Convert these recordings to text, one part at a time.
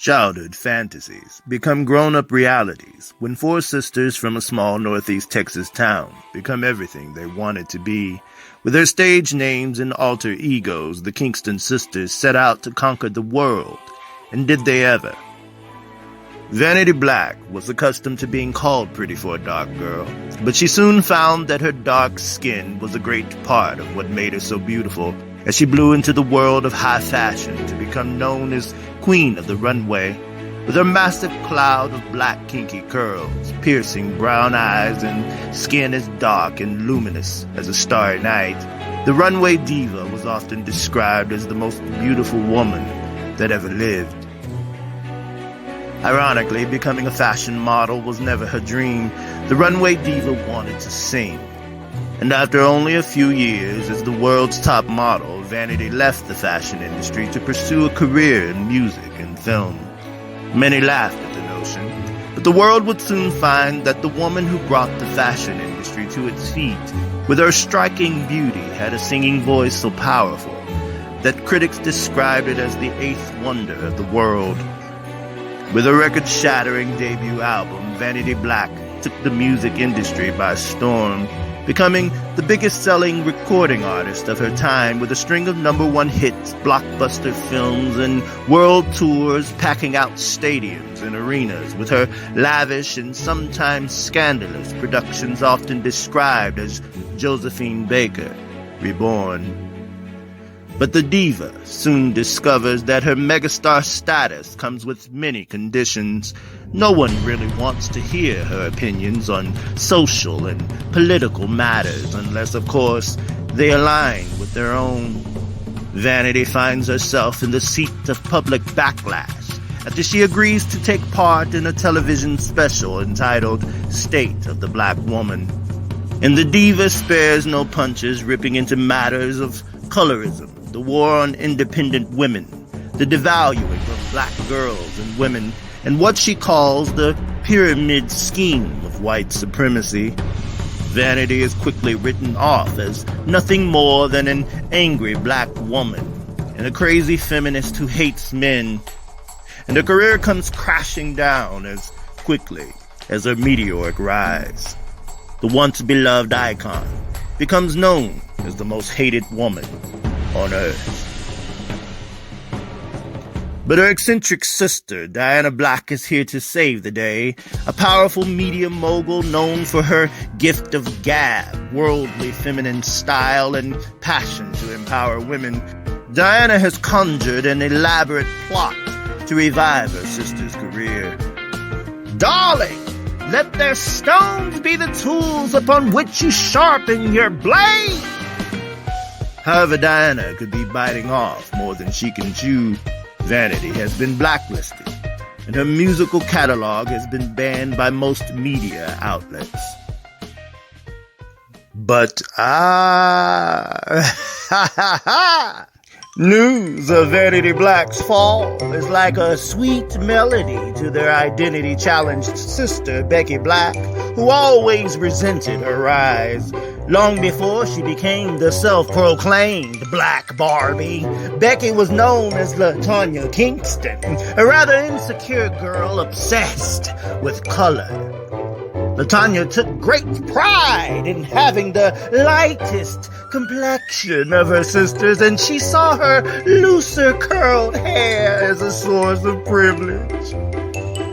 Childhood fantasies become grown-up realities when four sisters from a small northeast Texas town become everything they wanted to be. With their stage names and alter egos, the Kingston sisters set out to conquer the world. And did they ever? Vanity Black was accustomed to being called pretty for a dark girl, but she soon found that her dark skin was a great part of what made her so beautiful, as she blew into the world of high fashion to become known as Queen of the Runway. With her massive cloud of black kinky curls, piercing brown eyes, and skin as dark and luminous as a starry night, the runway diva was often described as the most beautiful woman that ever lived. Ironically, becoming a fashion model was never her dream. The runway diva wanted to sing. And after only a few years as the world's top model, Vanity left the fashion industry to pursue a career in music and film. Many laughed at the notion, but the world would soon find that the woman who brought the fashion industry to its feet, with her striking beauty, had a singing voice so powerful that critics described it as the eighth wonder of the world. With a record-shattering debut album, Vanity Black took the music industry by storm, becoming the biggest-selling recording artist of her time with a string of #1 hits, blockbuster films, and world tours, packing out stadiums and arenas with her lavish and sometimes scandalous productions often described as Josephine Baker Reborn. But the diva soon discovers that her megastar status comes with many conditions. No one really wants to hear her opinions on social and political matters unless, of course, they align with their own. Vanity finds herself in the seat of public backlash after she agrees to take part in a television special entitled State of the Black Woman. And the diva spares no punches, ripping into matters of colorism, the war on independent women, the devaluing of black girls and women, and what she calls the pyramid scheme of white supremacy. Vanity is quickly written off as nothing more than an angry black woman and a crazy feminist who hates men, and her career comes crashing down as quickly as her meteoric rise. The once beloved icon becomes known as the most hated woman on earth. But her eccentric sister, Diana Black, is here to save the day. A powerful media mogul known for her gift of gab, worldly feminine style, and passion to empower women, Diana has conjured an elaborate plot to revive her sister's career. Darling, let their stones be the tools upon which you sharpen your blade. However, Diana could be biting off more than she can chew. Vanity has been blacklisted, and her musical catalog has been banned by most media outlets. But news of Vanity Black's fall is like a sweet melody to their identity-challenged sister, Becky Black, who always resented her rise. Long before she became the self-proclaimed Black Barbie, Becky was known as LaTonya Kingston, a rather insecure girl obsessed with color. LaTonya took great pride in having the lightest complexion of her sisters, and she saw her looser curled hair as a source of privilege.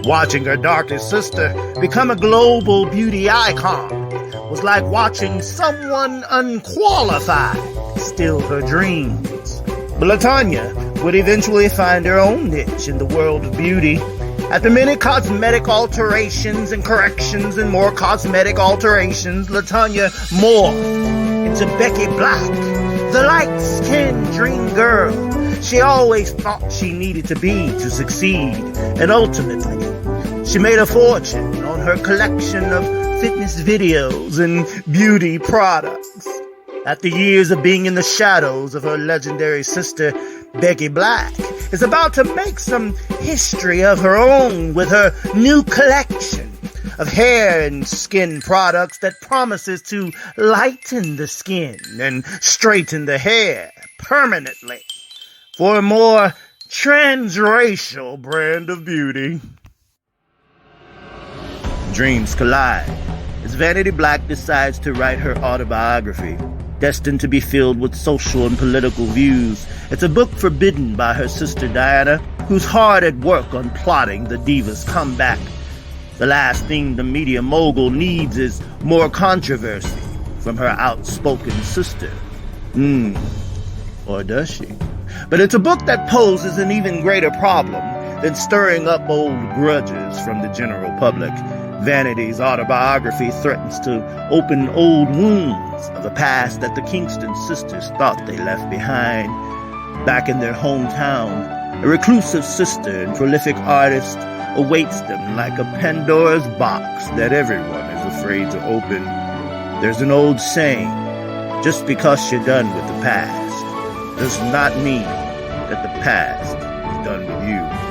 Watching her darkest sister become a global beauty icon was like watching someone unqualified steal her dreams. But LaTonya would eventually find her own niche in the world of beauty. After many cosmetic alterations and corrections and more cosmetic alterations, LaTonya morphed into Becky Black, the light-skinned dream girl she always thought she needed to be to succeed. And ultimately, she made a fortune on her collection of fitness videos and beauty products. After years of being in the shadows of her legendary sister, Becky Black is about to make some history of her own with her new collection of hair and skin products that promises to lighten the skin and straighten the hair permanently. For a more transracial brand of beauty. Dreams collide as Vanity Black decides to write her autobiography, destined to be filled with social and political views. It's a book forbidden by her sister Diana, who's hard at work on plotting the diva's comeback. The last thing the media mogul needs is more controversy from her outspoken sister. Or does she? But it's a book that poses an even greater problem than stirring up old grudges from the general public. Vanity's autobiography threatens to open old wounds of a past that the Kingston sisters thought they left behind. Back in their hometown, a reclusive sister and prolific artist awaits them like a Pandora's box that everyone is afraid to open. There's an old saying, just because you're done with the past does not mean that the past is done with you.